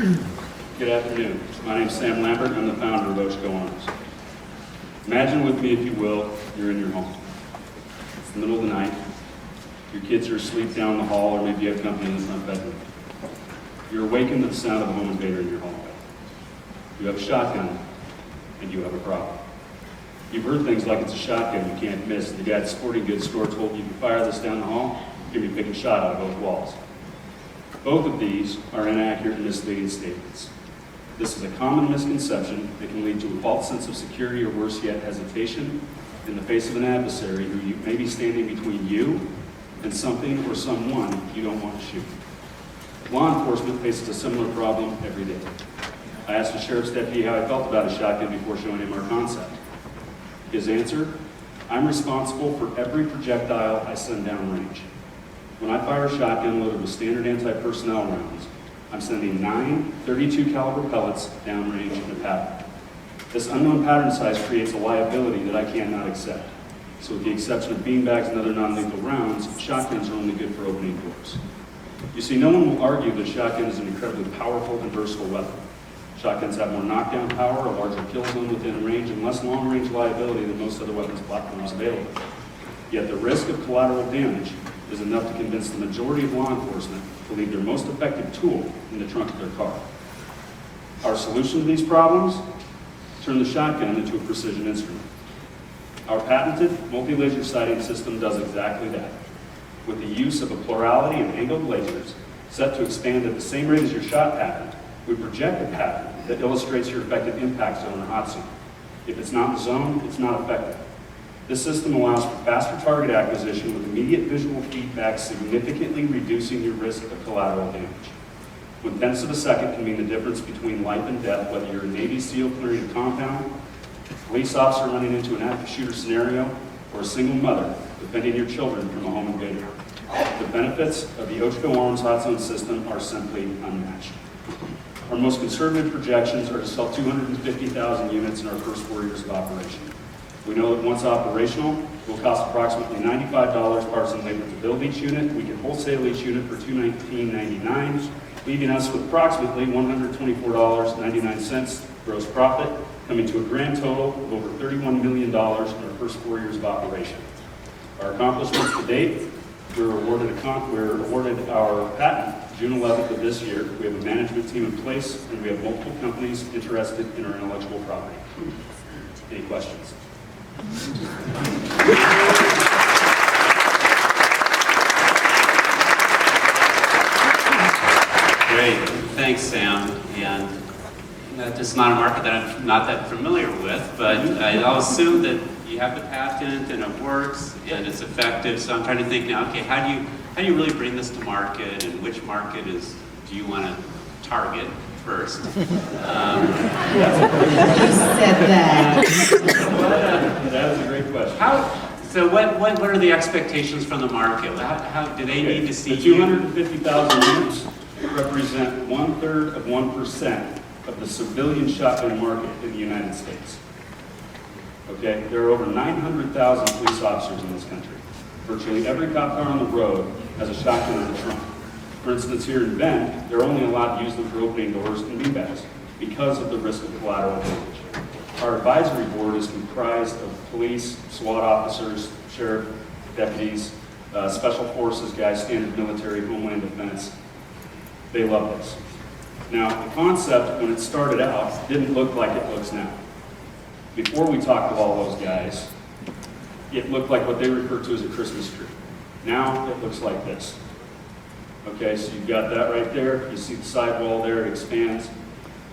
Good afternoon. My name is Sam Lambert. I'm the founder of Ochco Arms. Imagine with me, if you will, you're in your home. It's the middle of the night. Your kids are asleep down the hall, or maybe you have company in the front bedroom. You're awakened to the sound of a home invader in your hallway. You have a shotgun, and you have a problem. You've heard things like it's a shotgun you can't miss. The guy at the sporting goods store told you to fire this down the hall, you're going to be picking a shot out of both walls. Both of these are inaccurate and misleading statements. This is a common misconception that can lead to a false sense of security, or worse yet, hesitation in the face of an adversary who may be standing between you and something or someone you don't want to shoot. Law enforcement faces a similar problem every day. I asked a sheriff's deputy how he felt about a shotgun before showing him our concept. His answer: I'm responsible for every projectile I send downrange. When I fire a shotgun loaded with standard anti-personnel rounds, I'm sending 9 .32 caliber pellets downrange in a pattern. This unknown pattern size creates a liability that I cannot accept. So with the exception of beanbags and other non-lethal rounds, shotguns are only good for opening doors. You see, no one will argue that a shotgun is an incredibly powerful and versatile weapon. Shotguns have more knockdown power, a larger kill zone within range, and less long-range liability than most other weapons platforms available. Yet the risk of collateral damage is enough to convince the majority of law enforcement to leave their most effective tool in the trunk of their car. Our solution to these problems? Turn the shotgun into a precision instrument. Our patented multi-laser sighting system does exactly that. With the use of a plurality of angled lasers set to expand at the same rate as your shot pattern, we project a pattern that illustrates your effective impact zone or hot zone. If it's not in the zone, it's not effective. This system allows for faster target acquisition with immediate visual feedback, significantly reducing your risk of collateral damage. 1/10 of a second can mean the difference between life and death, whether you're a Navy SEAL clearing a compound, a police officer running into an active shooter scenario, or a single mother defending your children from a home invader. The benefits of the Ochco Arms Hot Zone system are simply unmatched. Our most conservative projections are to sell 250,000 units in our first 4 years of operation. We know that once operational, it will cost approximately $95 parts and labor to build each unit. We can wholesale each unit for $219.99, leaving us with approximately $124.99 gross profit, coming to a grand total of over $31 million in our first 4 years of operation. Our accomplishments to date: we're awarded our patent June 11th of this year. We have a management team in place, and we have multiple companies interested in our intellectual property. Any questions? Great, thanks, Sam. And this is not a market that I'm not that familiar with, but I'll assume that you have the patent and it works and it's effective. So I'm trying to think now, okay, how do you really bring this to market, and which market do you want to target first? You said that. That was a great question. So what are the expectations from the market? How do they need to see the you? 250,000 units represent 1/3 of 1% of the civilian shotgun market in the United States. Okay, there are over 900,000 police officers in this country. Virtually every cop car on the road has a shotgun in the trunk. For instance, here in Bend, they're only allowed to use them for opening doors and beanbags because of the risk of collateral damage. Our advisory board is comprised of police, SWAT officers, sheriff, deputies, special forces guys, standard military, homeland defense. They love this. Now, the concept, when it started out, didn't look like it looks now. Before we talked to all those guys, it looked like what they refer to as a Christmas tree. Now, it looks like this. Okay, so you've got that right there. You see the side wall there, it expands.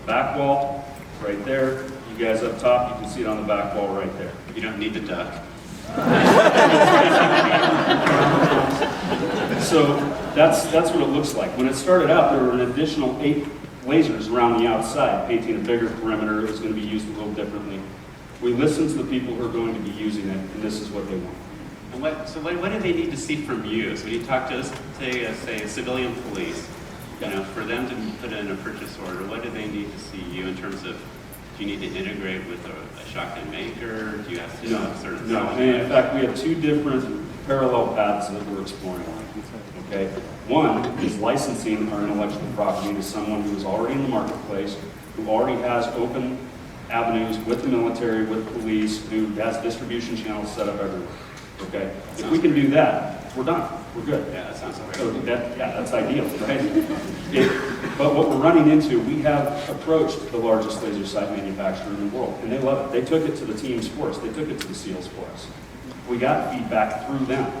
Back wall, right there. You guys up top, you can see it on the back wall right there. You don't need the duck. So that's what it looks like. When it started out, there were an additional 8 lasers around the outside, painting a bigger perimeter. It was going to be used a little differently. We listened to the people who are going to be using it, and this is what they want. And what do they need to see from you? So when you talk to, say civilian police, for them to put in a purchase order, what do they need to see you in terms of, do you need to integrate with a shotgun maker? Do you have to No. In fact, we have 2 different parallel paths that we're exploring. Okay? One is licensing our intellectual property to someone who is already in the marketplace, who already has open avenues with the military, with police, who has distribution channels set up everywhere. Okay? If we can do that, we're done. We're good. Yeah, that sounds great. So that's ideal, right? But what we're running into, we have approached the largest laser sight manufacturer in the world, and they love it. They took it to the teams for us. They took it to the SEALs for us. We got feedback through them.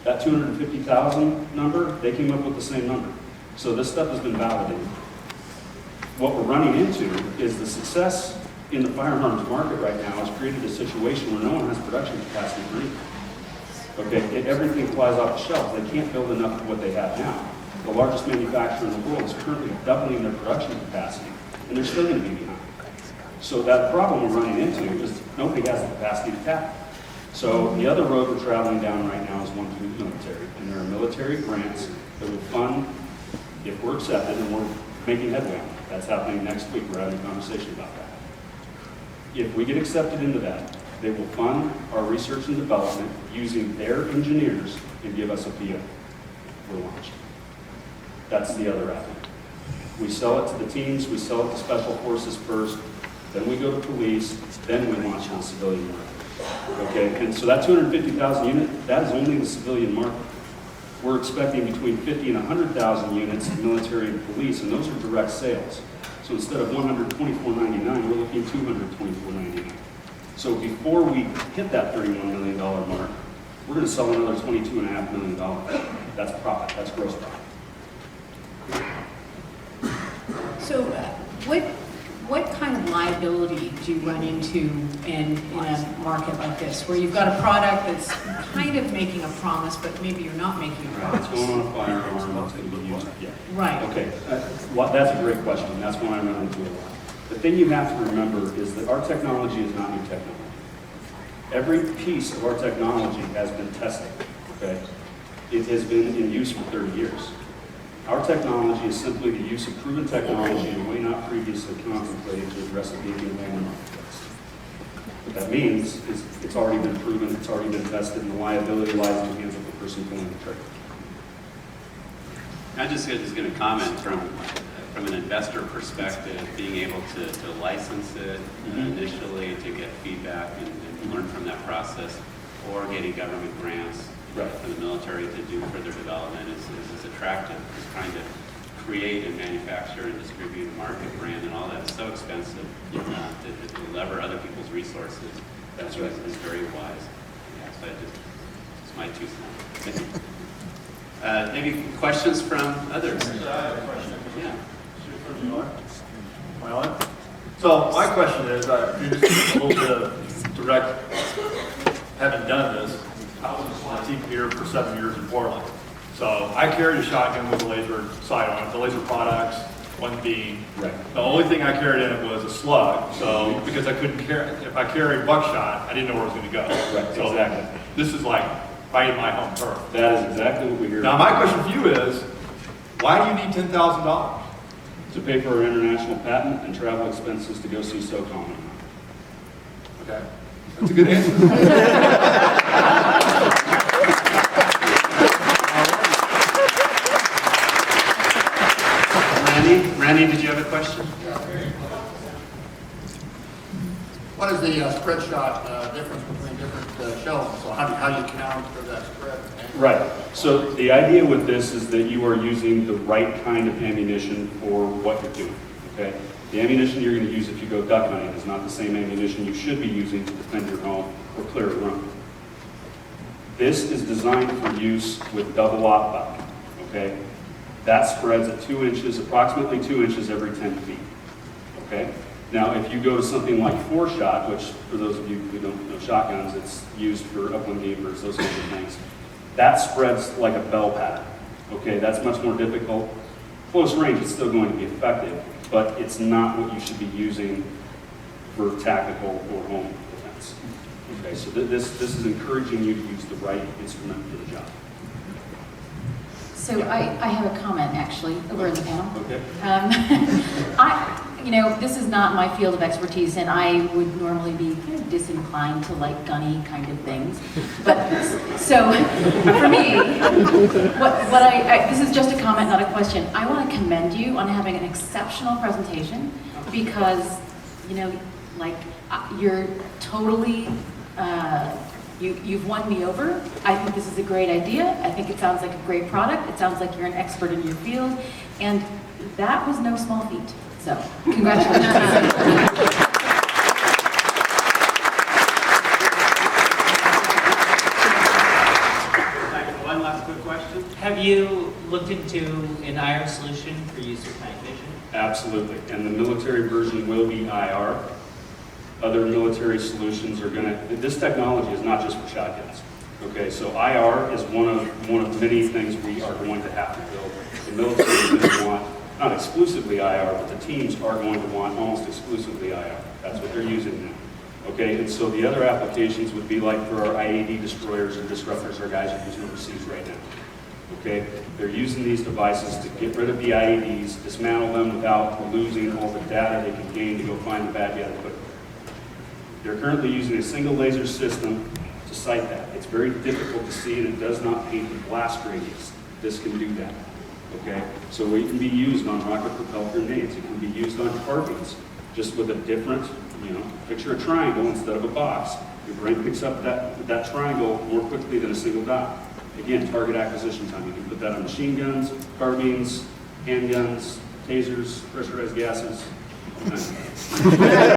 That 250,000 number, they came up with the same number. So this stuff has been validated. What we're running into is the success in the firearms market right now has created a situation where no one has production capacity for anything. Okay, everything flies off the shelves. They can't build enough of what they have now. The largest manufacturer in the world is currently doubling their production capacity, and they're still going to be behind. So that problem we're running into is nobody has the capacity to tap. So the other road we're traveling down right now is one through the military, and there are military grants that will fund, if we're accepted, and we're making headway on it. That's happening next week. We're having a conversation about that. If we get accepted into that, they will fund our research and development using their engineers and give us a PO for launch. That's the other avenue. We sell it to the teams, we sell it to special forces first, then we go to police, then we launch on the civilian market. Okay, and so that 250,000 unit, that is only the civilian market. We're expecting between 50 and 100,000 units in military and police, and those are direct sales. So instead of $124.99, we're looking at $224.99. So before we hit that $31 million mark, we're going to sell another $22.5 million. That's profit. That's gross profit. So what kind of liability do you run into in a market like this, where you've got a product that's kind of making a promise, but maybe you're not making a Right, it's promise? going on a firearm. It's going to be used. Yeah. Right. Okay. That's a great question. That's one I run into a lot. The thing you have to remember is that our technology is not new technology. Every piece of our technology has been tested. Okay? It has been in use for 30 years. Our technology is simply the use of proven technology in a way not previously contemplated to address a need in the marketplace. What that means is it's already been proven, it's already been tested, and the liability lies in the hands of the person pulling the trigger. I just going to comment from an investor perspective, being able to license it initially to get feedback and learn from that process, or getting government grants for the military to do further development is attractive. Just trying to create and manufacture and distribute a market brand and all that is so expensive. To lever other people's resources, that's right, is very wise. Yeah, so it's my 2 cents. Maybe questions from others? I have a question. Yeah. Am I on? So my question is, a little bit of direct, having done this, I was on a team here for 7 years in Portland. So I carried a shotgun with a laser sight on it, the laser products, one beam. Right. The only thing I carried in it was a slug. So because I couldn't carry, if I carried buckshot, I didn't know where it was going to go. Right, So exactly. this is like fighting my home turf. That is exactly what we hear. Now my question for you is, why do you need $10,000? To pay for our international patent and travel expenses to go see SOCOM. Okay, that's a good answer. Randy, did you have a question? What is the spread shot difference between different shells? So how do you count for that spread? Right. So the idea with this is that you are using the right kind of ammunition for what you're doing. Okay. The ammunition you're going to use if you go duck hunting is not the same ammunition you should be using to defend your home or clear a room. This is designed for use with double op buck. Okay. That spreads at 2 inches, approximately 2 inches every 10 feet. Okay. Now, if you go to something like 4-shot, which for those of you who don't know shotguns, it's used for upland gamers, those kinds of things. That spreads like a bell pattern. Okay, that's much more difficult. Close range, it's still going to be effective, but it's not what you should be using for tactical or home defense. Okay, so this is encouraging you to use the right instrument for the job. So I have a comment actually over in the panel. Okay. you know, this is not my field of expertise, and I would normally be kind of disinclined to like gunny kind of things. But so for me, this is just a comment, not a question. I want to commend you on having an exceptional presentation because, you know, like you're totally, you've won me over. I think this is a great idea. I think it sounds like a great product. It sounds like you're an expert in your field, and that was no small feat. So, congratulations. One last quick question. Have you looked into an IR solution for use with night vision? Absolutely, and the military version will be IR. Other military solutions are this technology is not just for shotguns. Okay, so IR is one of many things we are going to have to build. The military is going to want, not exclusively IR, but the teams are going to want almost exclusively IR. That's what they're using now. Okay, and so the other applications would be like for our IAD destroyers or disruptors our guys are using overseas right now. Okay, they're using these devices to get rid of the IADs, dismantle them without losing all the data they can gain to go find the bad guy to put. They're currently using a single laser system to sight that. It's very difficult to see, and it does not paint the blast radius. This can do that. Okay, so it can be used on rocket-propelled grenades. It can be used on carbines, just with a different, you know, picture a triangle instead of a box. Your brain picks up that triangle more quickly than a single dot. Again, target acquisition time. You can put that on machine guns, carbines, handguns, tasers, pressurized gases.